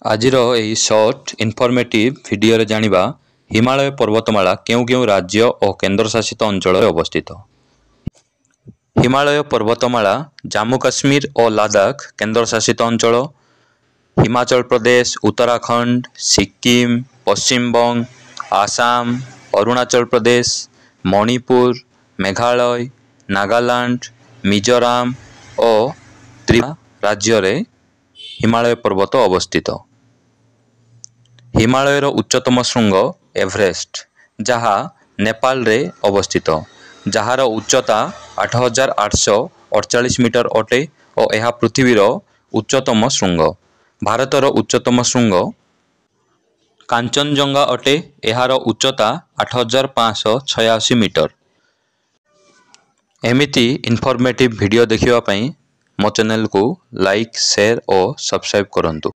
आजिर एही short informative video जानिबा Himalaya पर्वतमाला केउं केउं राज्य और केंद्रशासित अंचल अवस्थित। हिमालय पर्वतमाला जम्मू काश्मीर और लद्दाख केंद्रशासित अंचल, हिमाचल प्रदेश, उत्तराखंड, सिक्किम, पश्चिम बंग, आसाम, अरुणाचल प्रदेश, मणिपुर, मेघालय, नागालैंड, मिजोराम और त्रिपुरा राज्य रे हिमालय पर्वत अवस्थित। हिमालयर उच्चतम शृंग एवरेस्ट जहाँ नेपाल रे अवस्थित, जहार उच्चता 8848 मीटर अटे और यह पृथ्वीर उच्चतम शृंग। भारतर उच्चतम शृंग कांचनजंगा अटे, यार उच्चता 8586 मीटर। एमिति इनफॉर्मेटिव वीडियो देखिवा पई मो चैनल को लाइक, शेयर और सब्सक्राइब करंतु।